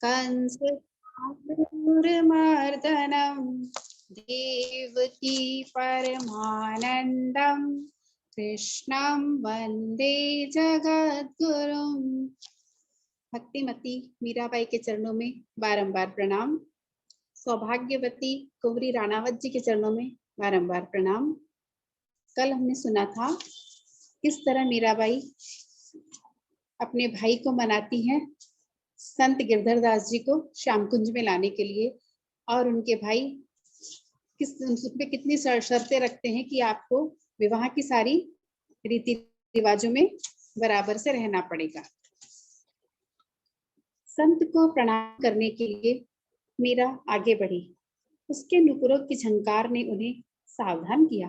कंसचाणूरमर्दनं देवकी परमानन्दं कृष्णं वन्दे जगद्गुरुं। भक्तिमती मीराबाई के चरणों में बारंबार प्रणाम। सौभाग्यवती कुंवरी राणावत जी के चरणों में बारंबार प्रणाम। कल हमने सुना था किस तरह मीराबाई अपने भाई को मनाती हैं संत गिरधर दास जी को श्याम कुंज में लाने के लिए, और उनके भाई उस पे कितनी शर्तें रखते हैं कि आपको विवाह की सारी रीति रिवाजों में बराबर से रहना पड़ेगा। संत को प्रणाम करने के लिए मीरा आगे बढ़ी। उसके नुपुरों की झंकार ने उन्हें सावधान किया।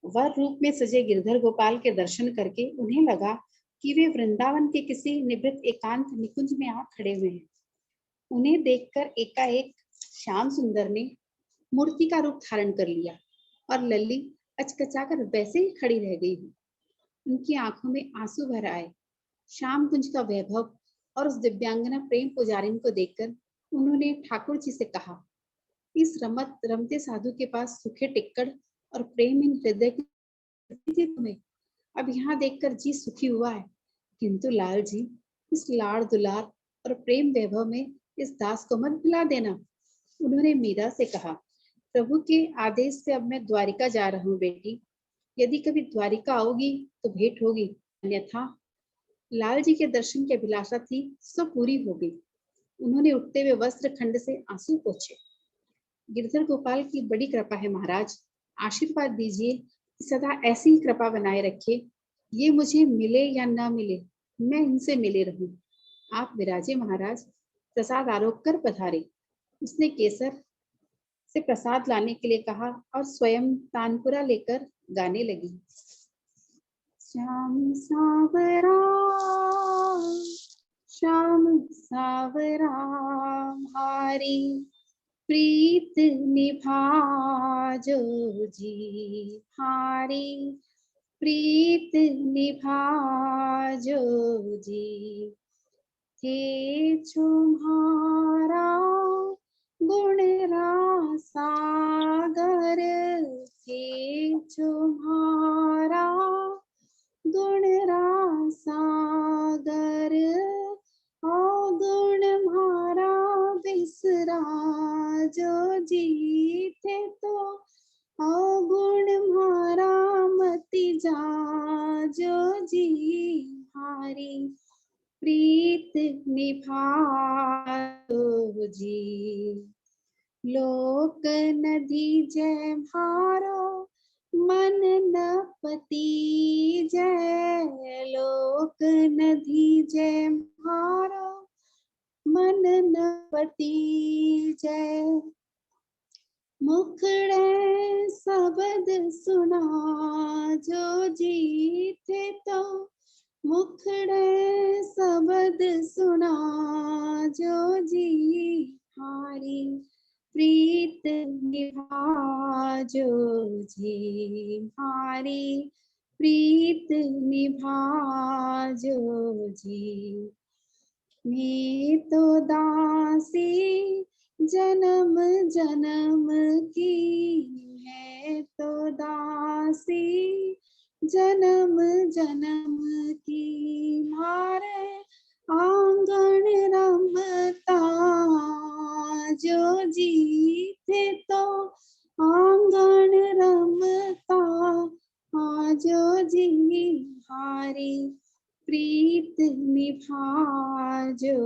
वह रूप में सजे गिरधर गोपाल के दर्शन करके उन्हें लगा कि वे वृंदावन के किसी निवृत्त एकांत निकुंज में आ खड़े हुए हैं। उन्हें देखकर एकाएक श्याम सुंदर ने मूर्ति का रूप धारण कर लिया और लल्ली अचकचाकर वैसे ही खड़ी रह गई। उनकी आंखों में आंसू भर आए। श्याम कुंज का वैभव और उस दिव्यांगना प्रेम पुजारिन को देखकर उन्होंने ठाकुर जी से कहा, इस रमते साधु के पास सूखे टिक्कड़ और प्रेमहीन हृदय की तुम्हें अब यहाँ देखकर जी सुखी हुआ है, किंतु लाल जी इस लाड़ दुलार और प्रेम वैभव में इस दास को मत भुला देना। उन्होंने मीरा से कहा, प्रभु के आदेश से अब मैं द्वारिका जा रहा हूँ बेटी, यदि कभी द्वारिका आओगी तो भेंट होगी, अन्यथा। लाल जी के दर्शन की अभिलाषा थी सो पूरी हो गई। उन्होंने उठते हुए वस्त्र खंड से आंसू पोंछे। गिरधर गोपाल की बड़ी कृपा है महाराज, आशीर्वाद दीजिए कि सदा ऐसी ही कृपा बनाए रखे। ये मुझे मिले या ना मिले, मैं इनसे मिले रहूं। आप विराजे महाराज, प्रसाद आरोप कर पधारे। उसने केसर से प्रसाद लाने के लिए कहा और स्वयं तानपुरा लेकर गाने लगी। श्याम सावरा श्याम सावरा भारी प्रीत निभाजो जी हारी प्रीत निभाजो जी के तुम्हारा गुण सागर के तुम्हारा गुण सागर गुण मारा बिसरा जो जीते तो गुण मारा मति जा जो जी हारी प्रीत निभाओ जी। लोक नदी जय भारो मन न पति जय, लोक नदी जय भारो मन न पति जय। मुखड़े शब्द सुना जो जीते तो मुखड़े शब्द सुना जो जी हारी प्रीत निभाजो जी हारी प्रीत निभाजो जी। मैं तो दासी जन्म जन्म की, मैं तो दासी जन्म जन्म की, मारे आंगन रमता जो जीते तो आंगन रमता जो जी हारी प्रीत निभाजो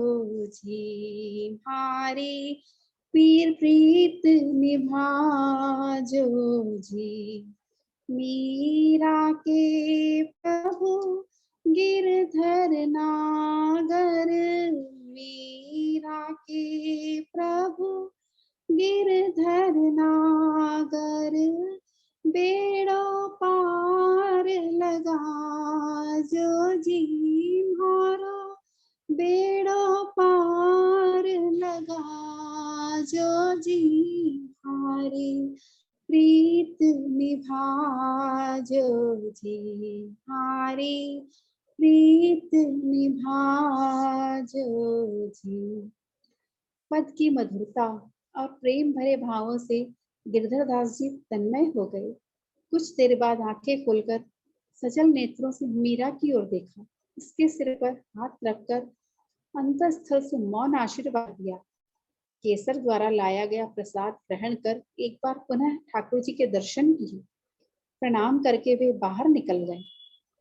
जी हारी पीर प्रीत निभाजो जी। मीरा के प्रभु गिरधर नागर, मीरा के प्रभु गिरधर नागर, बेड़ो पार लगा जो जी हारो बेड़ो पार लगा जो जी हारी प्रीत निभाजो जी हारी प्रीत निभाजो जी। पद की मधुरता और प्रेम भरे भावों से गिरधर दास जी तन्मय हो गए। कुछ देर बाद आंखें खोलकर सजल नेत्रों से मीरा की ओर देखा। उसके सिर पर हाथ रखकर अंतःस्थल से मौन आशीर्वाद दिया। केसर द्वारा लाया गया प्रसाद ग्रहण कर एक बार पुनः ठाकुर जी के दर्शन किए। प्रणाम करके वे बाहर निकल गए।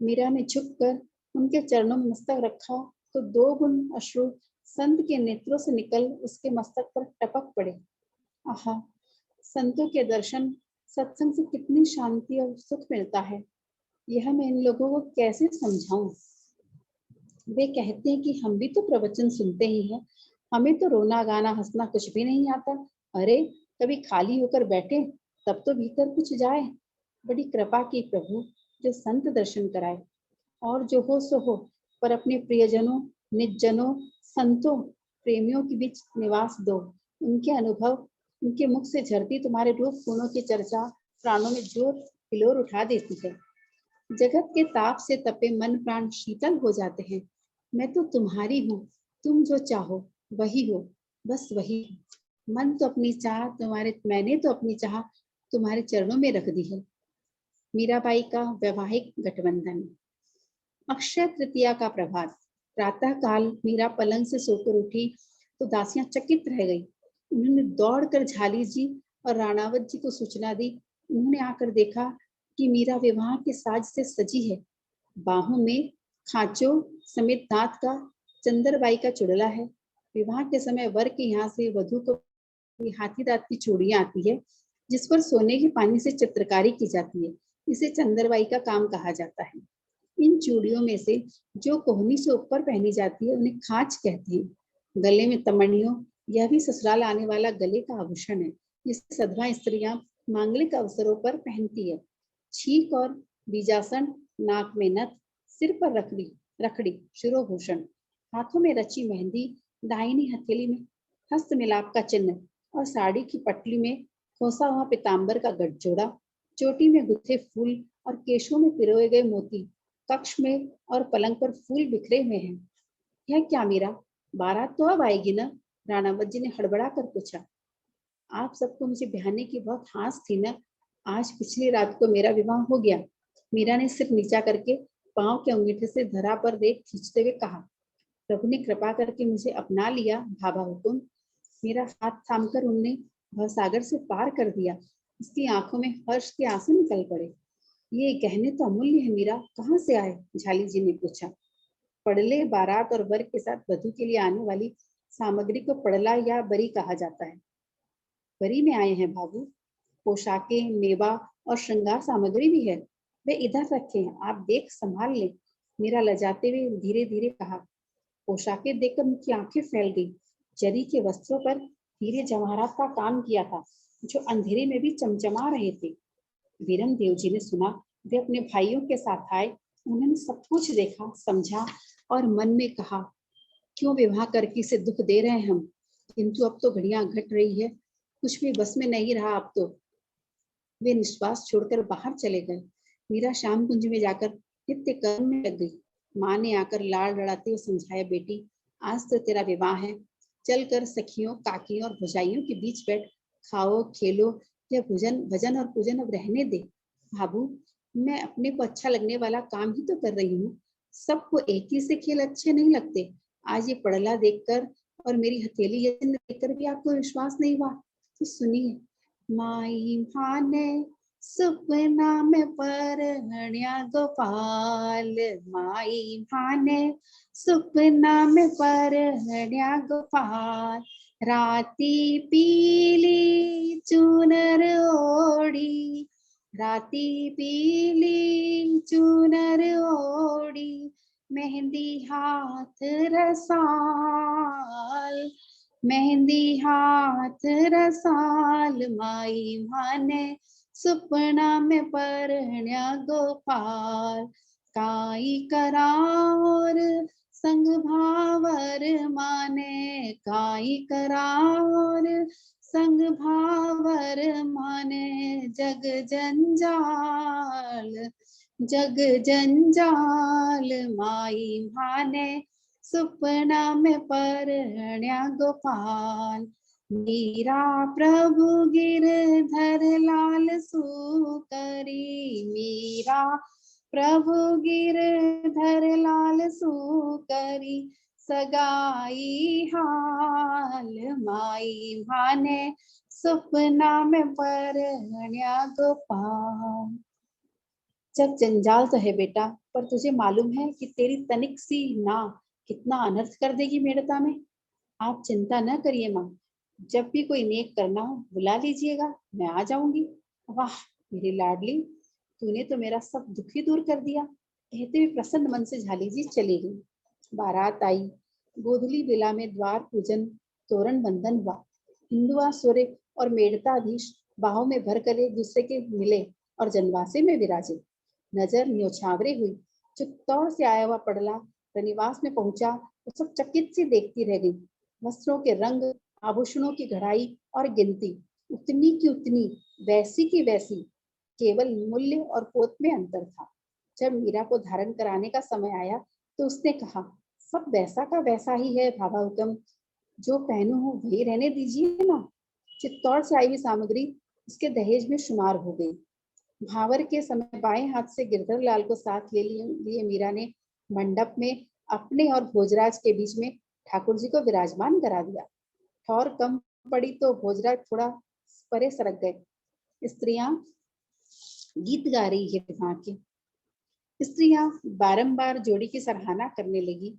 मीरा ने झुककर उनके चरणों में मस्तक रखा तो दो बूंद अश्रु संत के नेत्रों से निकल उसके मस्तक पर टपक पड़े। आहा, संतों के दर्शन सत्संग से कितनी शांति और सुख मिलता है, यह मैं इन लोगों को कैसे समझाऊं। वे कहते हैं कि हम भी तो प्रवचन सुनते ही हैं, हमें तो रोना गाना हंसना कुछ भी नहीं आता। अरे, कभी खाली होकर बैठे तब तो भीतर कुछ जाए। बड़ी कृपा की प्रभु, जो संत दर्शन कराए। और जो हो सो हो, पर अपने प्रियजनों, निजजनों, संतों, प्रेमियों के बीच निवास दो। उनके अनुभव, उनके मुख से झरती तुम्हारे रूप गुणों की चर्चा प्राणों में जोर हिलोर उठा देती है। जगत के ताप से तपे मन प्राण शीतल हो जाते हैं। मैं तो तुम्हारी हूँ, तुम जो चाहो वही हो, बस वही। मन तो अपनी चाह तुम्हारे, मैंने तो अपनी चाह तुम्हारे चरणों में रख दी है। मीराबाई का वैवाहिक गठबंधन। अक्षय तृतीया का प्रभात। प्रातः काल मीरा पलंग से सोकर उठी तो दासियां चकित रह गई। उन्होंने दौड़कर झाली जी और राणावत जी को सूचना दी। उन्होंने आकर देखा कि मीरा विवाह के साज से सजी है। बाहों में खांचों समेत दांत का चंदरबाई का चुड़ला है। विवाह के समय वर के यहाँ से वधु को हाथी दांत की चूड़ियां आती है, जिस पर सोने के पानी से चित्रकारी की जाती है। इसे चंदरबाई का काम कहा जाता है। इन चूड़ियों में से जो कोहनी से ऊपर पहनी जाती है उन्हें खांच कहते हैं। गले में तमड़ियों, यह भी ससुराल आने वाला गले का आभूषण है, जिसे सधवा स्त्रियां मांगलिक अवसरों पर पहनती है। छीक और बीजासन, नाक में नथ, सिर पर रखड़ी रखड़ी शिरोभूषण, हाथों में रची मेहंदी, दाहिनी हथेली में हस्त मिलाप का चिन्ह और साड़ी की पटली में खोसा हुआ पीताम्बर का गठजोड़ा, चोटी में गुथे फूल और केशों में पिरोए गए मोती। कक्ष में और पलंग पर फूल बिखरे हुए हैं। यह क्या मीरा, बारात तो अब आएगी ना? राणावत जी ने हड़बड़ा कर पूछा। आप सबको मुझे ब्याहने की बहुत हास थी ना। आज पिछली रात को मेरा विवाह हो गया। मीरा ने सिर नीचा करके पांव के अंगूठे से धरा पर रेत खींचते हुए कहा। प्रभु ने कृपा करके मुझे अपना लिया भाभा हुकुम। मेरा हाथ थामकर उनने भवसागर से पार कर दिया। उसकी आंखों में हर्ष के आंसू निकल पड़े। ये गहने तो अमूल्य है मीरा, कहाँ से आए? झाली जी ने पूछा। पड़ले बारात और वर के साथ वधु के लिए आने वाली सामग्री को पड़ला या बरी कहा जाता है। बरी में आए हैं बाबू। पोशाकें, मेवा और श्रृंगार सामग्री भी है। वे इधर रखे हैं, आप देख संभाल ले। मीरा लजाते हुए धीरे धीरे कहा। पोशाकें देखकर उनकी आंखें फैल गई। जरी के वस्त्रों पर हीरे जवाहरात का काम किया था, जो अंधेरे में भी चमचमा रहे थे। वीरम देव जी ने सुना वे अपने भाइयों के साथ आए। उन्होंने सब कुछ देखा, समझा और मन में कहा, क्यों विवाह करके इसे दुख दे रहे हैं हम। किंतु अब तो घड़ियां घट रही है, कुछ भी बस में नहीं रहा अब तो। वे निश्वास छोड़कर बाहर चले गए। मीरा श्याम कुंज में जाकर नित्य कर्म में लग गई। माँ ने आकर लाड़ लड़ाते हुए समझाया, बेटी आज तो तेरा विवाह है, चल कर सखियों, काकियों और भुजाइयों के बीच बैठ खाओ खेलो। यह भजन भजन और पूजन अब रहने दे। बाबू, मैं अपने को अच्छा लगने वाला काम ही तो कर रही हूँ। सबको एक ही से खेल अच्छे नहीं लगते। आज ये पड़ला देखकर और मेरी हथेली ये चिन्ह देखकर भी आपको विश्वास नहीं हुआ तो सुनिए। माई भाने सपना में परहण्या गोपाल, माई भाने सपना में परहण्या गोपाल। राती पीली चुनर ओढ़ी, राती पीली चुनर ओढ़ी, मेहंदी हाथ रसाल, मेहंदी हाथ रसाल। माई माने सुपना में परहण्या गोपाल। काई करार संग भावर माने, काई करार संग भावर माने। जग जंजाल, जग जंजाल। माई माने सुपना में परण्या गोपाल। मीरा प्रभु गिरधर लाल सुकरी। मीरा प्रभु गिरधर लाल सुकरी। सगाई हाल माई भाने सुपना में परण्या गोपाल। जग जंजाल तो है बेटा, पर तुझे मालूम है कि तेरी तनिक सी ना कितना अनर्थ कर देगी मेड़ता में। आप चिंता न करिए माँ, जब भी कोई नेक करना हो बुला लीजिएगा, मैं आ जाऊंगी। वाह मेरी लाडली, तूने तो मेरा सब दुख ही दूर कर दिया। कहते हुए प्रसन्न मन से झाली जी चली गई। बारात आई। गोधुली बेला में द्वार पूजन तोरण बंधन हुआ। हिंदुआ सूर्य और मेड़ताधीश बाहों में भर कर एक दूसरे के मिले और जनवासे में विराजे। नजर न्योछावरे हुई। चित्तौड़ से आया हुआ पड़ला रनिवास में पहुंचा तो सब चकित सी देखती रह गई। वस्त्रों के रंग, आभूषणों की घड़ाई और गिनती उतनी की उतनी, वैसी की वैसी, केवल मूल्य और पोत में अंतर था। जब मीरा को धारण कराने का समय आया तो उसने कहा, सब वैसा का वैसा ही है भाभा हुक्म, जो पहनू हो वही रहने दीजिए ना। चित्तौड़ से आई हुई सामग्री उसके दहेज में शुमार हो गई। भावर के समय बाएं हाथ से गिरधर लाल को साथ ले लिए मीरा ने मंडप में अपने और भोजराज के बीच में ठाकुर जी को विराजमान करा दिया। ठौर कम पड़ी तो भोजराज थोड़ा परे सरक गए। स्त्रियां गीत गा रही है वहां की। स्त्रियां बारंबार जोड़ी की सराहना करने लगी।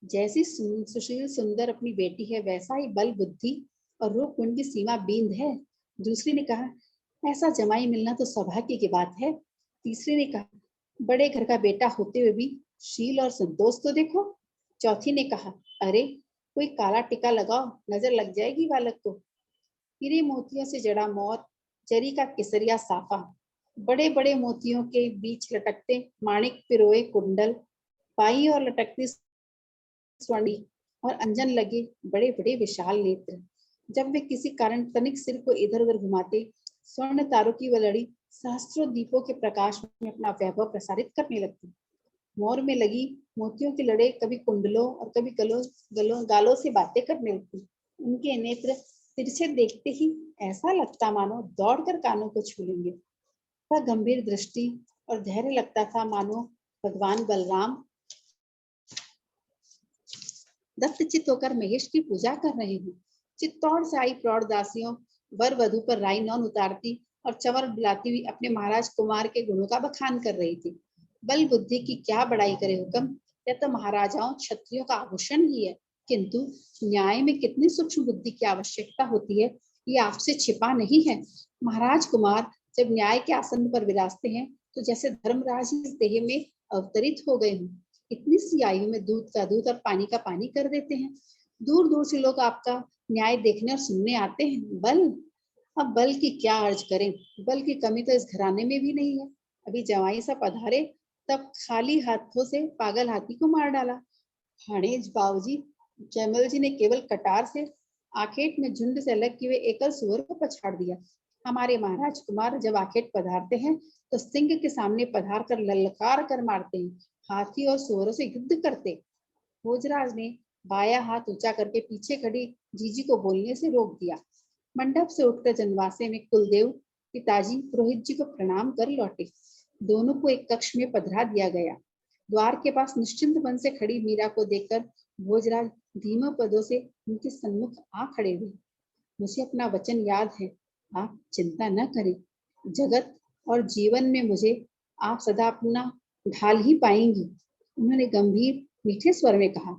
जैसी सुशील सुंदर अपनी बेटी है, वैसा ही बल बुद्धि और रूप गुण की सीमा बींद है। दूसरी ने कहा, ऐसा जमाई मिलना तो सौभाग्य की बात है। तीसरी ने कहा, बड़े घर का बेटा होते हुए भी शील और संतोष तो देखो। चौथी ने कहा, अरे कोई काला टिका लगाओ, नजर लग जाएगी बालक को। हीरे मोतियों से जड़ा मोर, जरी का केसरिया साफा, बड़े बड़े मोतियों के बीच लटकते माणिक पिरोए कुंडल, पाई और लटकती स्वर्ण और अंजन लगे बड़े बड़े विशाल नेत्र। जब वे किसी कारण तनिक सिर को इधर उधर घुमाते, स्वर्ण तारों की वह लड़ी सहस्त्रों दीपों के प्रकाश में अपना वैभव प्रसारित करने लगती। मोर में लगी मोतियों की लड़े कभी कुंडलों और कभी गालों से बातें करने लगती। उनके नेत्र तिरछे देखते ही ऐसा लगता मानो दौड़कर कानों को छू लेंगे। वह गंभीर दृष्टि और धैर्य लगता था मानो भगवान बलराम दत्तचित होकर महेश की पूजा कर रहे हूँ। चित्तौड़ से आई प्रौढ़ दासियों वर वधु पर राई नौन उतारती और चवर बुलाती हुई अपने महाराज कुमार के गुणों का बखान कर रही थी। बल बुद्धि की क्या बड़ाई करे हुक्म, यह तो महाराजाओं क्षत्रियों का आभूषण ही है, किंतु न्याय में कितनी सूक्ष्म बुद्धि की आवश्यकता होती है, ये आपसे छिपा नहीं है। महाराज कुमार जब न्याय के आसन पर विराजते हैं तो जैसे धर्मराज इस देह में अवतरित हो गए हों। इतनी सी आयु में दूध का दूध और पानी का पानी कर देते हैं। दूर दूर से लोग आपका न्याय देखने और सुनने आते हैं। बल, अब बल की क्या अर्ज करें, बल की कमी तो इस घराने में भी नहीं है। अभी जवाई सा पधारे तब खाली हाथों से पागल हाथी को मार डाला। भाणेज बाबूजी जयमल जी ने केवल कटार से आखेट में झुंड से अलग किए एकल सुअर को पछाड़ दिया। हमारे महाराज कुमार जब आखेट पधारते हैं तो सिंह के सामने पधार कर ललकार कर मारते हैं, हाथी और सुअरों से युद्ध करते। भोजराज ने बाया हाथ ऊंचा करके पीछे खड़ी जीजी को बोलने से रोक दिया। मंडप से उठकर जनवासे में कुलदेव पिताजी पुरोहित जी को प्रणाम कर लौटे। दोनों को एक कक्ष में पधरा दिया गया। द्वार के पास निश्चिंत मन से खड़ी मीरा को देखकर भोजराज धीमे पदों से उनके सम्मुख आ खड़े हुए। मुझे अपना वचन याद है, आप चिंता न करें। जगत और जीवन में मुझे आप सदा अपना ढाल ही पाएंगी। उन्होंने गंभीर मीठे स्वर में कहा।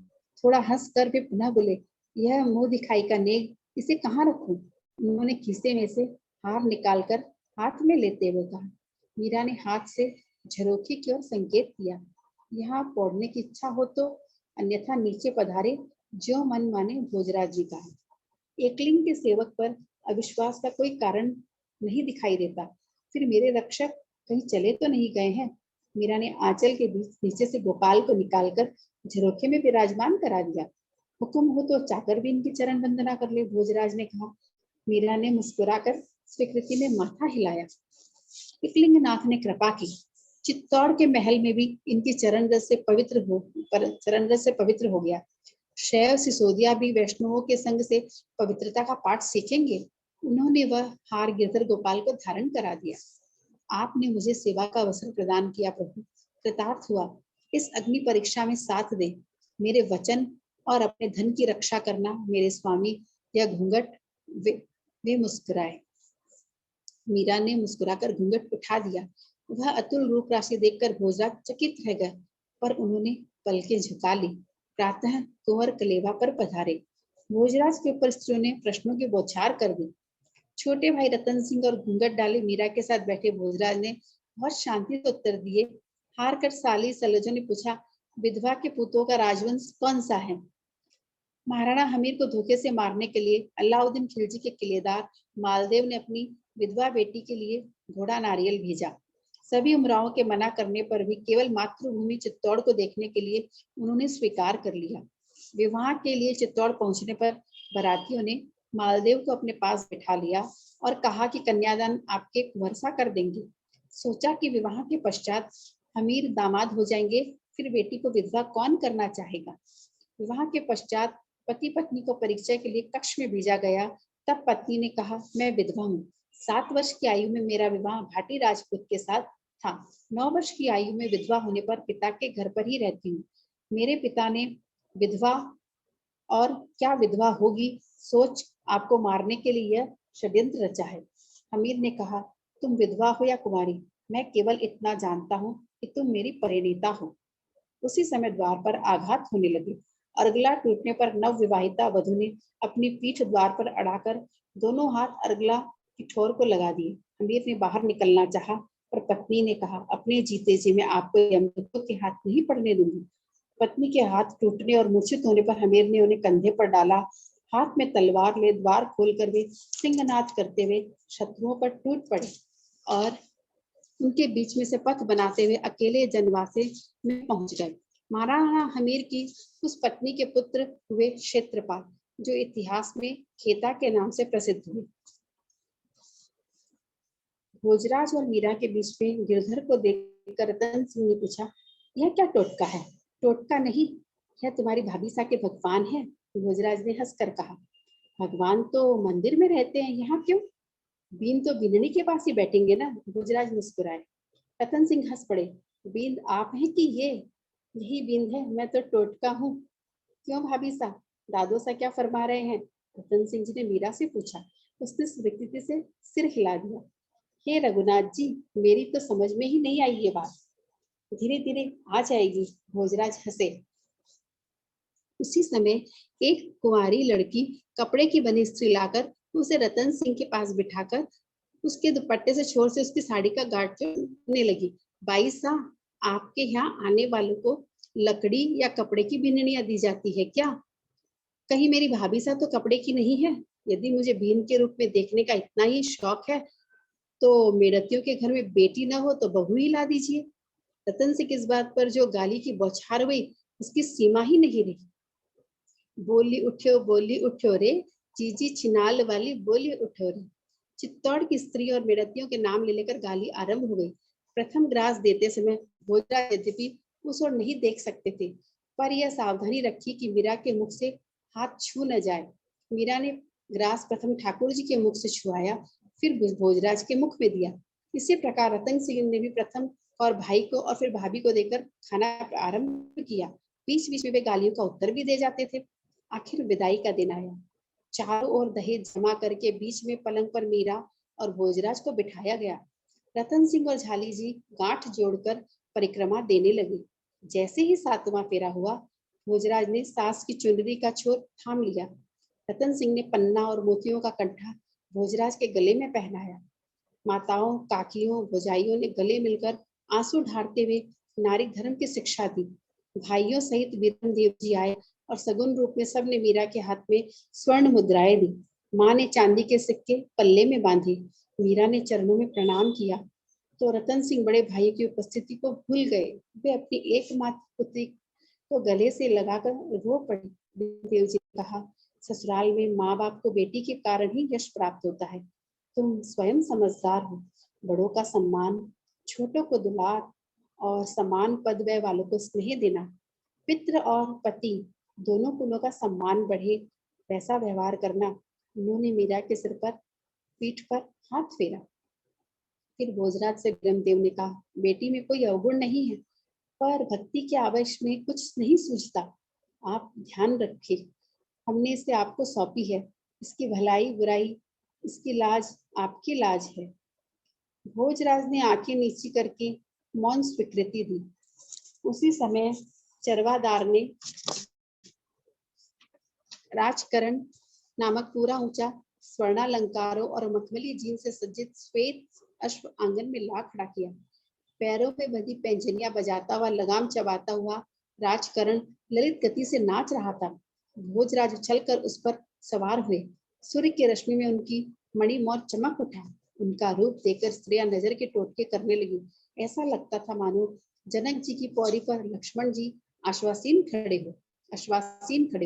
थोड़ा हंस कर वे पुनः बोले, यह मुंह दिखाई का नेग इसे कहाँ रखूं? उन्होंने खीसे में से हार निकालकर हाथ में लेते हुए कहा। मीरा ने हाथ से झरोखे की ओर संकेत किया। यहाँ पौड़ने की इच्छा हो तो, अन्यथा नीचे पधारे, जो मन माने। भोजराज जी कहा। एकलिंग के सेवक पर अविश्वास का कोई कारण नहीं दिखाई देता। फिर मेरे रक्षक कहीं चले तो नहीं गए हैं? मीरा ने आंचल के बीच नीचे से गोपाल को निकालकर झरोखे में विराजमान करा दिया। हुक्म हो तो चाकर भी इनकी चरण वंदना कर ले, भोजराज ने कहा। मीरा ने मुस्कुराकर स्वीकृति में माथा हिलाया। एकलिंग नाथ ने कृपा की। चित्तौड़ के महल में भी इनकी चरण रस से पवित्र हो गया। शैव सिसोदिया भी वैष्णवों के संग से पवित्रता का पाठ सीखेंगे। उन्होंने वह हार गिरधर गोपाल को धारण करा दिया। आपने मुझे सेवा का अवसर प्रदान किया प्रभु, कृतार्थ हुआ। इस अग्नि परीक्षा में साथ दे। मेरे वचन और अपने धन की रक्षा करना मेरे स्वामी। यह घूंघट वे मुस्कुराए। मीरा ने मुस्कुराकर घूंघट उठा दिया। वह अतुल रूप राशि देखकर भोजराज चकित रह गए, पर उन्होंने पलकें झुका ली। प्रातः कुंवर कलेवा पर पधारे। भोजराज के ऊपर स्त्रियों ने प्रश्नों की बौछार कर दी। छोटे भाई रतन सिंह और घूंघट डाले मीरा के साथ बैठे भोजराज ने बहुत शांति से उत्तर दिए। हार कर साली सलजों ने पूछा, विधवा के पुतों का राजवंश कौन सा है? महाराणा हमीर को धोखे से मारने के लिए अलाउद्दीन खिलजी के किलेदार मालदेव ने अपनी विधवा बेटी के लिए घोड़ा नारियल भेजा। सभी उमरावों के मना करने पर भी केवल मातृभूमि चित्तौड़ को देखने के लिए उन्होंने स्वीकार कर लिया। विवाह के लिए चित्तौड़ पहुंचने पर बारातियों ने मालदेव को अपने पास बिठा लिया और कहा कि कन्यादान आपके कुंवरसा कर देंगे। सोचा कि विवाह के पश्चात हमीर दामाद हो जाएंगे, फिर बेटी को विधवा कौन करना चाहेगा। विवाह के पश्चात पति पत्नी को परिचय के लिए कक्ष में भेजा गया। तब पत्नी ने कहा, मैं विधवा हूँ। 7 वर्ष की आयु में मेरा विवाह भाटी राजपूत के साथ था। 9 वर्ष की आयु में विधवा होने पर पिता के घर पर ही रहती हूँ। मेरे पिता ने विधवा और क्या विधवा होगी सोच आपको मारने के लिए यह षड्यंत्र रचा है। हमीर ने कहा, तुम विधवा हो या कुमारी, मैं केवल इतना जानता हूँ कि तुम मेरी परिणीता हो। उसी समय द्वार पर आघात होने लगे। अर्गला टूटने पर नव विवाहिता वधु ने अपनी पीठ द्वार पर अड़ाकर दोनों हाथ अर्गला की ठोर को लगा दिए। हमीर ने बाहर निकलना चाहा, पर पत्नी ने कहा, अपने जीते जी मैं आपको यमदूतों के हाथ नहीं पड़ने दूंगी। पत्नी के हाथ टूटने और मूर्छित होने पर हमीर ने उन्हें कंधे पर डाला। हाथ में तलवार ले द्वार खोलकर वे सिंहनाद करते हुए शत्रुओं पर टूट पड़े और उनके बीच में से पथ बनाते हुए अकेले जनवासे में पहुंच गए। महाराणा हमीर की उस पत्नी के पुत्र हुए क्षेत्रपाल, जो इतिहास में खेता के नाम से प्रसिद्ध हुए। भोजराज और मीरा के बीच में गिरधर को देखकर रतन सिंह ने पूछा, यह क्या टोटका है? टोटका नहीं, यह तुम्हारी भाभीसा के भगवान है। भोजराज ने हंसकर कहा, भगवान तो मंदिर में रहते हैं, यहाँ क्यों? बीन तो बीननी के पास ही बैठेंगे ना। भोजराज मुस्कुराए। रतन सिंह हंस पड़े। बींद आप हैं कि ये? यही बींद है, मैं तो टोटका हूँ। क्यों भाभी सा, दादो सा क्या फरमा रहे हैं? रतन सिंह जी ने मीरा से पूछा। उसने स्वीकृति से सिर हिला दिया। हे रघुनाथ जी, मेरी तो समझ में ही नहीं आई ये बात। धीरे धीरे आ जाएगी। भोजराज हंसे। उसी समय एक कुंवारी लड़की कपड़े की बनी स्त्री लाकर उसे रतन सिंह के पास बिठाकर उसके दुपट्टे से छोर से उसकी साड़ी का गांठ जोड़ने लगी। बाई सा, आपके यहाँ आने वालों को लकड़ी या कपड़े की बिननियां दी जाती है क्या? कहीं मेरी भाभी सा तो कपड़े की नहीं है? यदि मुझे बीन के रूप में देखने का इतना ही शौक है तो मेड़तियों के घर में बेटी न हो तो बहू ही ला दीजिए। रतन सिंह इस बात पर जो गाली की बौछार हुई, उसकी सीमा ही नहीं रही। बोली उठ्यो रे, चीजी छिनाल वाली बोली उठो रे। चित्तौड़ की स्त्री और मेड़तियों के नाम ले लेकर गाली आरंभ हो गई। प्रथम ग्रास देते समय भोजराज यद्यपि उस ओर नहीं देख सकते थे, पर यह सावधानी रखी कि मीरा के मुख से हाथ छू न जाए। मीरा ने ग्रास प्रथम ठाकुर जी के मुख से छुआया, फिर भोजराज के मुख में दिया। इसी प्रकार रतन सिंह ने भी प्रथम और भाई को और फिर भाभी को देकर खाना आरंभ किया। बीच बीच में वे गालियों का उत्तर भी दे जाते थे। आखिर विदाई का दिन आया। चारों ओर दहेज जमा करके बीच में पलंग पर मीरा और भोजराज को बिठाया गया। रतन सिंह और झाली जी गांठ जोड़कर परिक्रमा देने लगे। जैसे ही 7वां फेरा हुआ, भोजराज ने सास की चुनरी का छोर थाम लिया। रतन सिंह ने पन्ना और मोतियों का कंठा भोजराज के गले में पहनाया। माताओं, काकियों, भौजाइयों ने गले मिलकर आंसू ढारते हुए नारी धर्म की शिक्षा दी। भाइयों सहित वीरम देव जी आए और सगुन रूप में सबने मीरा के हाथ में स्वर्ण मुद्राएं दी। माँ ने चांदी के सिक्के पल्ले में बांधे। मीरा ने चरणों में प्रणाम किया तो रतन सिंह बड़े भाई की उपस्थिति को भूल गए। वे अपनी एकमात्र पुत्री को गले से लगाकर रो पड़े। देव जी ने कहा, ससुराल में माँ बाप को बेटी के कारण ही यश प्राप्त होता है। तुम स्वयं समझदार हो। बड़ों का सम्मान, छोटों को दुलार और समान पद व्यय वालों को स्नेह देना, पितृ और पति दोनों कुलों का सम्मान बढ़े वैसा व्यवहार करना। उन्होंने मीरा के सिर पर पीठ पर हाथ फेरा। फिर भोजराज से ब्रह्मदेव ने कहा, बेटी में कोई अवगुण नहीं है, पर भक्ति के आवेश में कुछ नहीं सूझता। आप ध्यान रखिए, हमने इसे आपको सौंपी है। इसकी भलाई बुराई, इसकी लाज आपकी लाज है। भोजराज ने आंखें नीची करके मौन स्वीकृति दी। उसी समय चरवादार ने राजकरण नामक पूरा ऊंचा स्वर्णालंकारों और मखमली जीन से सज्जित श्वेत अश्व आंगन में ला खड़ा किया। पैरों में बंधी पैंजनियां बजाता हुआ, लगाम चबाता हुआ राजकरण ललित गति से नाच रहा था। भोजराज उछलकर उस पर सवार हुए। सूर्य की रोशनी में उनकी मणिमौर चमक उठा। उनका रूप देखकर स्त्रियां नजर के टोटके करने लगी। ऐसा लगता था मानो जनक जी की पौड़ी पर लक्ष्मण जी आश्वासीन खड़े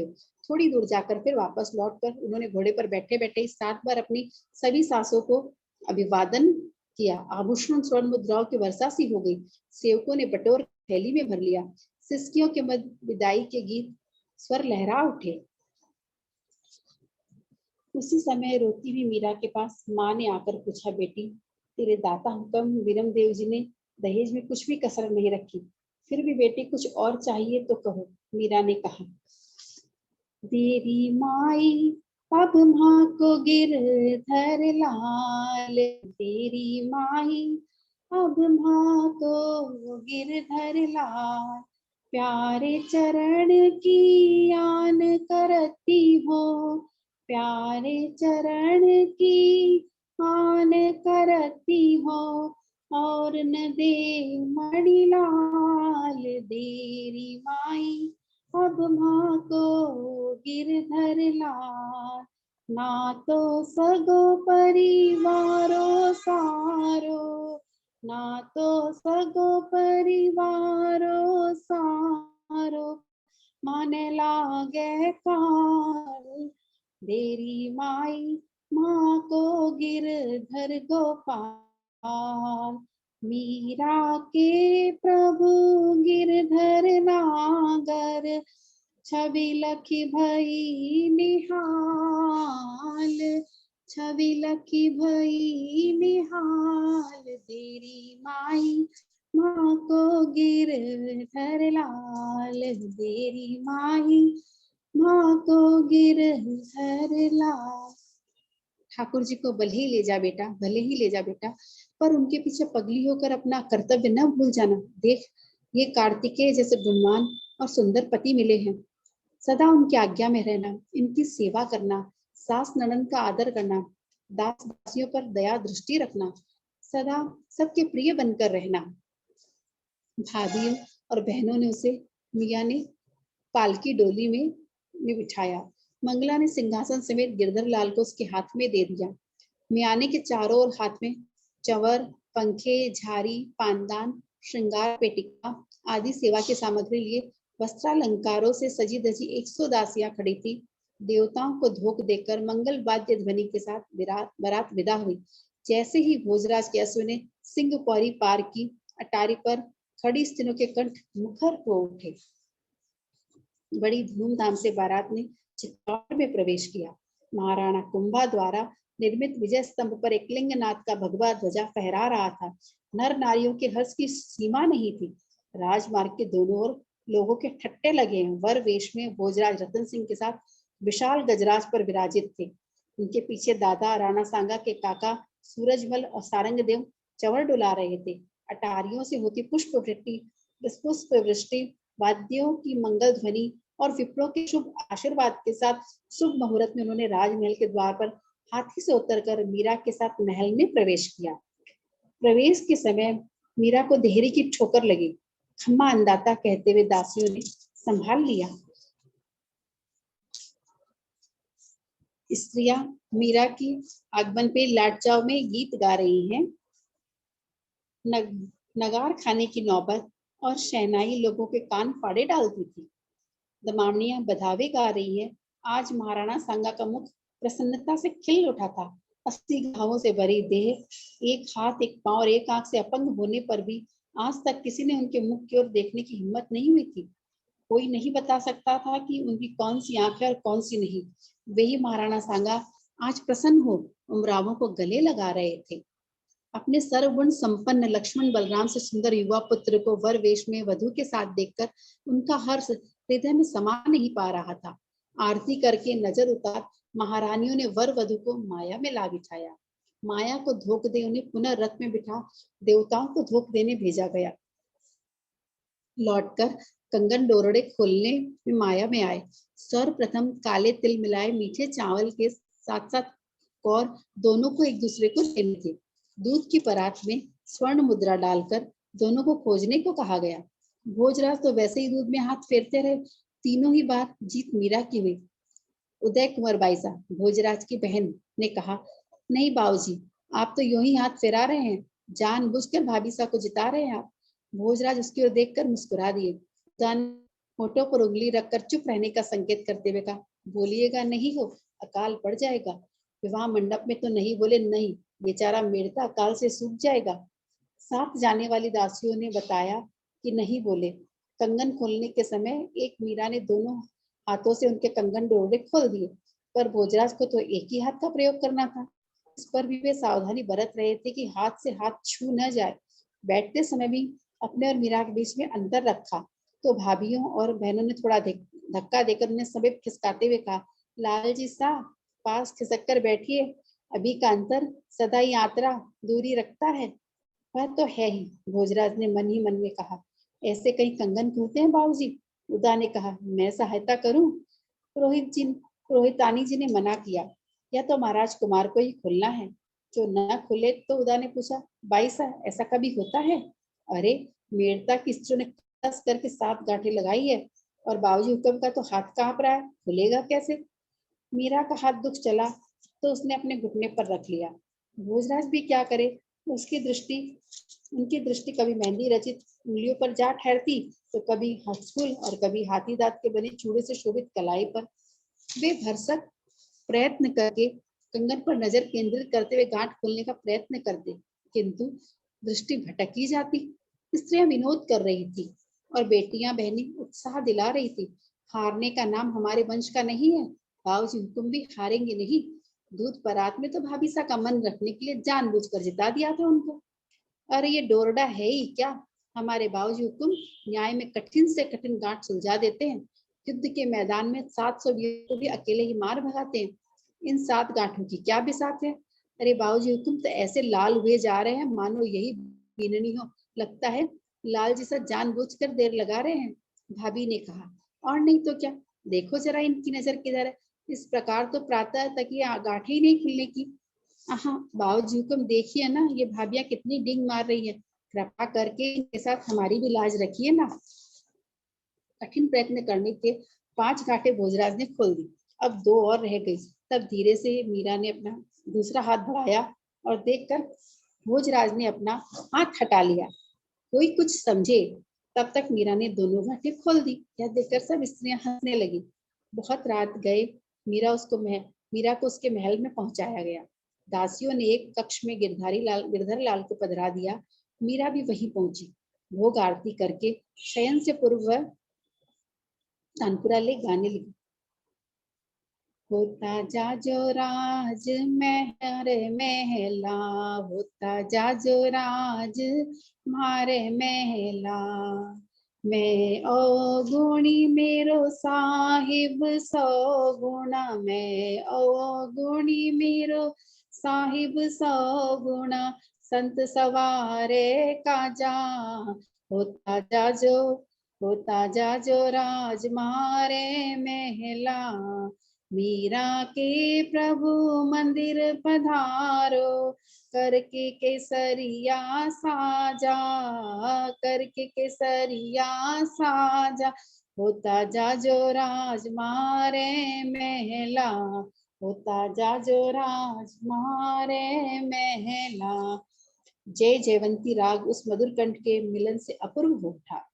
हो। थोड़ी दूर जाकर फिर वापस लौटकर उन्होंने घोड़े पर बैठे बैठे 7 बार अपनी सभी सासों को अभिवादन किया। आभूषण स्वर्ण मुद्राओं की वर्षा सी हो गई। सेवकों ने बटोर थैली में भर लिया। सिसकियों के मध्य विदाई के गीत स्वर लहरा उठे। उसी समय रोती हुई मीरा के पास माँ ने आकर पूछा, बेटी, तेरे दाता हुक्म विरमदेव जी ने दहेज में कुछ भी कसर नहीं रखी, फिर भी बेटी कुछ और चाहिए तो कहो। मीरा ने कहा, देरी माई अब माँ को गिरधर लाल, तेरी माई अब माँ को गिरधर लाल, प्यारे चरण की आन करती हो, प्यारे चरण की आन करती हो, और न दे मणि लाल, देरी माई अब माँ को गिरधर लाल, ना तो सगो परिवारो सारो, ना तो सगो परिवारो सारो, माने लागे काल, देरी माई माँ को गिरधर गोपाल, मीरा के प्रभु गिरधर नागर, छवि लखी भई निहाल, छवि लखी भई निहाल, तेरी माई माँ को गिरधर लाल, तेरी माई माँ को गिरधर लाल। ठाकुर जी को भले ही ले जा बेटा, भले ही ले जा बेटा, पर उनके पीछे पगली होकर अपना कर्तव्य न भूल जाना। देख, ये कार्तिकेय जैसे गुणवान और सुंदर पति मिले हैं। सदा उनकी आज्ञा में रहना, इनकी सेवा करना, सास ननद का आदर करना, दास दासियों पर दया दृष्टि रखना, सदा सबके प्रिय बनकर रहना। भाभियों और बहनों ने उसे मियाँ ने पालकी डोली में बिठाया। मंगला ने सिंहासन समेत गिरधर लाल को उसके हाथ में दे दिया। मियाने के चारों ओर हाथ में चंवर, पंखे, झारी, पानदान, श्रृंगार पेटिका आदि सेवा की सामग्री लिए वस्त्रालंकारों से सजी धजी 100 दासियां खड़ी थी। देवताओं को धोख देकर मंगल वाद्य ध्वनि के साथ बारात विदा हुई। जैसे ही भोजराज के अश्व ने सिंह पौरी पार की, अटारी पर खड़ी स्त्रियों के कंठ मुखर हो उठे। बड़ी धूमधाम से बारात ने चित्तौड़ में प्रवेश किया। महाराणा कुंभा द्वारा निर्मित विजय स्तंभ पर एक लिंगनाथ का भगवा ध्वजा फहरा रहा था। नर नारियों के हर्ष की सीमा नहीं थी। राजमार्ग के दोनों ओर लोगों के ठट्टे लगे हैं। वर वेश में भोजराज रतन सिंह के साथ विशाल गजराज पर विराजित थे। उनके पीछे दादा राणा सांगा के काका सूरजमल और सारंग देव चंवर डुला रहे थे। अटारियों से होती पुष्प वृष्टि, वाद्यों की मंगल ध्वनि और विप्रों के शुभ आशीर्वाद के साथ शुभ मुहूर्त में उन्होंने राजमहल के द्वार पर हाथी से उतरकर मीरा के साथ महल में प्रवेश किया। प्रवेश के समय मीरा को देहरी की ठोकर लगी। खम्मा अंदाता कहते हुए दासियों ने संभाल लिया। स्त्रियां मीरा की आगमन पे लाटचाव में गीत गा रही हैं। नगार खाने की नौबत और शहनाई लोगों के कान फाड़े डालती थी। दमावनियां बधावे गा रही है। आज महाराणा सांगा का मुख प्रसन्नता से खिल उठा था। 80 घावों से भरी देह, एक हाथ, एक पांव और एक आंख से अपंग होने पर भी आज तक किसी ने उनके मुख की ओर देखने की हिम्मत नहीं हुई थी। कोई नहीं बता सकता था कि उनकी कौन सी आंख है और कौन सी नहीं। वे ही महाराणा सांगा आज प्रसन्न हो उमरावों को गले लगा रहे थे। अपने सर्वगुण संपन्न लक्ष्मण बलराम से सुंदर युवा पुत्र को वर वेश में वधु के साथ देखकर उनका हर्ष हृदय में समा नहीं पा रहा था। आरती करके नजर उतार महारानियों ने वर वधु को माया में ला बिठाया। माया को धोख दे उन्हें पुनः रथ में बिठा देवताओं को धोख देने भेजा गया। लौटकर कंगन डोरड़े खोलने में माया में आए। सर्वप्रथम काले तिल मिलाए मीठे चावल के साथ साथ कौर दोनों को एक दूसरे को देने थे। दूध की परात में स्वर्ण मुद्रा डालकर दोनों को खोजने को कहा गया। भोजराज तो वैसे ही दूध में हाथ फेरते रहे। तीनों ही बार जीत मीरा की हुई। उदय कुंवर बाईसा भोजराज की बहन ने कहा, नहीं बाबूजी, आप तो यूं ही हाथ फेरा रहे हैं, जानबूझकर भाभी सा को जिता रहे हैं आप। भोजराज उसकी ओर देखकर मुस्कुरा दिए। होठों पर उंगली रखकर चुप रहने का संकेत करते हुए कहा, बोलिएगा नहीं हो, अकाल पड़ जाएगा। विवाह मंडप में तो नहीं बोले नहीं, बेचारा मेड़ता अकाल से सूख जाएगा। साथ जाने वाली दासियों ने बताया कि नहीं बोले। कंगन खोलने के समय एक मीरा ने दोनों हाथों से उनके कंगन डोरड़े खोल दिए, पर भोजराज को तो एक ही हाथ का प्रयोग करना था। इस पर भी वे सावधानी बरत रहे थे कि हाथ से हाथ छू न जाए। बैठते समय भी अपने और मीरा के बीच में अंतर रखा तो भाभीियों और बहनों ने थोड़ा धक्का देकर उन्हें समीप खिसकाते हुए कहा, लाल जी सा पास खिसक कर बैठिए, अभी का अंतर सदा ही यात्रा दूरी रखता है। वह तो है ही, भोजराज ने मन ही मन में कहा। ऐसे कहीं कंगन खुलते हैं बाबूजी? उदा ने कहा, मैं सहायता करूं? पुरोहितानी जी ने मना किया, या तो महाराज कुमार को ही खुलना है। जो न खुले तो उदा ने पूछा, बाईसा ऐसा कभी होता है? अरे मेड़ता की स्त्रियों ने कस करके 7 गांठें लगाई है और बाबूजी हुक्म का तो हाथ कांप रहा है, खुलेगा कैसे? मीरा का हाथ दुख चला तो उसने अपने घुटने पर रख लिया। भोजराज भी क्या करे, उनकी दृष्टि कभी मेहंदी रचित उंगलियों पर जा ठहरती तो कभी हंसफुल और कभी हाथी दांत के बने चूड़े से शोभित कलाई पर। वे भरसक प्रयत्न करके कंगन पर नजर केंद्रित करते हुए गांठ खोलने का प्रयत्न करते, किंतु दृष्टि भटकी जाती। स्त्रियां विनोद कर रही थी और बेटियां बहनें उत्साह दिला रही थी। हारने का नाम हमारे वंश का नहीं है, बाबूजी हुक्म भी हारेंगे नहीं। दूध परात में तो भाभी सा का मन रखने के लिए जानबूझकर जिता दिया था उनको। अरे ये डोरडा है ही क्या? हमारे बाबूजी हुक्म न्याय में कठिन से कठिन गांठ सुलझा देते हैं। युद्ध के मैदान में 700 वीरों को भी अकेले ही मार भगाते हैं। इन 7 गांठों की क्या बिसात है? अरे बाबूजी हुक्म तो ऐसे लाल हुए जा रहे हैं मानो यही बीननी हो। लगता है लाल जी सा जानबूझकर देर लगा रहे हैं। भाभी ने कहा, और नहीं तो क्या, देखो जरा इनकी नजर किधर है। इस प्रकार तो प्रातः तक ये गांठें ही नहीं खुलने की। हाँ बाबूजी हुक्म देखिए ना, ये भाभियां कितनी डिंग मार रही है, कृपा करके इनके साथ हमारी भी लाज रखिए ना। कठिन प्रयत्न करने के 5 गांठें भोजराज ने खोल दी। अब 2 और रह गई। तब धीरे से मीरा ने अपना दूसरा हाथ बढ़ाया और देखकर भोजराज ने अपना हाथ हटा लिया। कोई कुछ समझे। तब तक मीरा ने दोनों गांठें खोल दी। यह देखकर सब स्त्रियां हंसने लगी। बहुत रात गए मीरा को उसके महल में पहुंचाया गया। दासियों ने एक कक्ष में गिरधर लाल को पधरा दिया। मीरा भी वहीं पहुंची। भोग आरती करके शयन से पूर्व तानपुरा ले गाने लगी। होता जाजो राज महर महला, होता जाजो राज मारे महला। मैं अवगुणी मेरो साहिब सौ गुणा, मैं अवगुणी मेरो साहिब सौ गुणा। संत सवारे काजा, होता जाजो राज मारे महला। मीरा के प्रभु मंदिर पधारो, करके केसरिया साजा, करके केसरिया साजा। होता जाजो राज मारे महला, होता जाजो राज मारे महला। जय जयवंती राग उस मधुर कंठ के मिलन से अपूर्व हो उठा।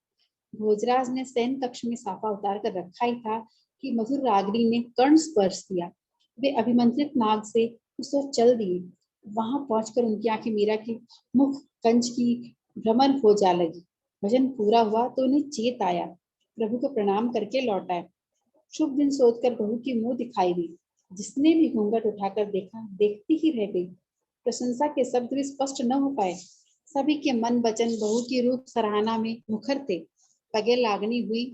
भोजराज ने शयन कक्ष में साफा उतार कर रखा ही था कि मधुर रागिनी ने कर्ण स्पर्श किया। वे अभिमंत्रित नाग से उस ओर चल दिए। वहां पहुंचकर उनकी आंखें मीरा की मुख कंच की भ्रमर हो जा लगी। भजन पूरा हुआ तो उन्हें चेत आया। प्रभु को प्रणाम करके लौट आए। शुभ दिन सोचकर बहू की मुंह दिखाई दी। जिसने भी घूंघट उठाकर देखा, देखती ही रह गई। प्रशंसा के शब्द भी स्पष्ट न हो पाए। सभी के मन वचन बहू की रूप सराहना में मुखर थे। पगे लागनी हुई।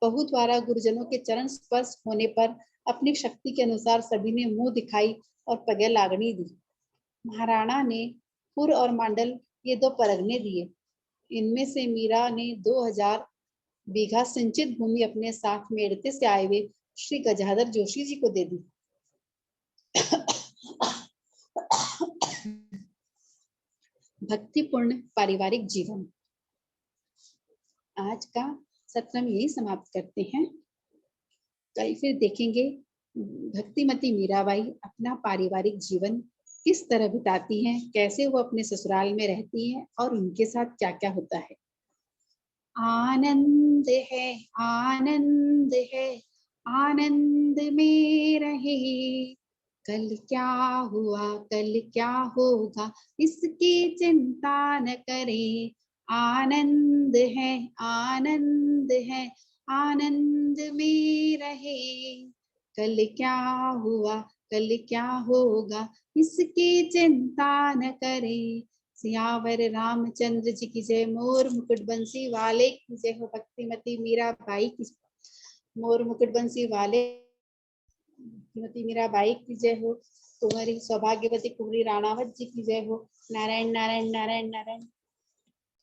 बहू द्वारा गुरुजनों के चरण स्पर्श होने पर अपनी शक्ति के अनुसार सभी ने मुंह दिखाई और पगे लागनी दी। महाराणा ने पुर और मंडल ये 2 परगने दिए। इनमें से मीरा ने 2000 बीघा सिंचित भूमि अपने साथ मेड़ते से आए हुए श्री गजाधर जोशी जी को दे दी। भक्तिपूर्ण पारिवारिक जीवन। आज का सत्र हम यही समाप्त करते हैं। कल फिर देखेंगे भक्तिमती मीराबाई अपना पारिवारिक जीवन किस तरह बिताती हैं, कैसे वो अपने ससुराल में रहती हैं और उनके साथ क्या क्या होता है। आनंद है, आनंद है, आनंद में रहे। कल क्या हुआ, कल क्या होगा, इसकी चिंता न करे। आनंद है, आनंद है, आनंद में रहे। कल क्या हुआ, कल क्या होगा, इसकी चिंता न करे। सियावर रामचंद्र जी की जय। मोर मुकुट बंसी वाले की जय हो। भक्तिमती मीराबाई की। मोर मुकुट बंसी वाले भक्तिमती मीराबाई की जय हो। कुंवरी सौभाग्यवती कुंवरी राणावत जी की जय हो। नारायण नारायण नारायण नारायण।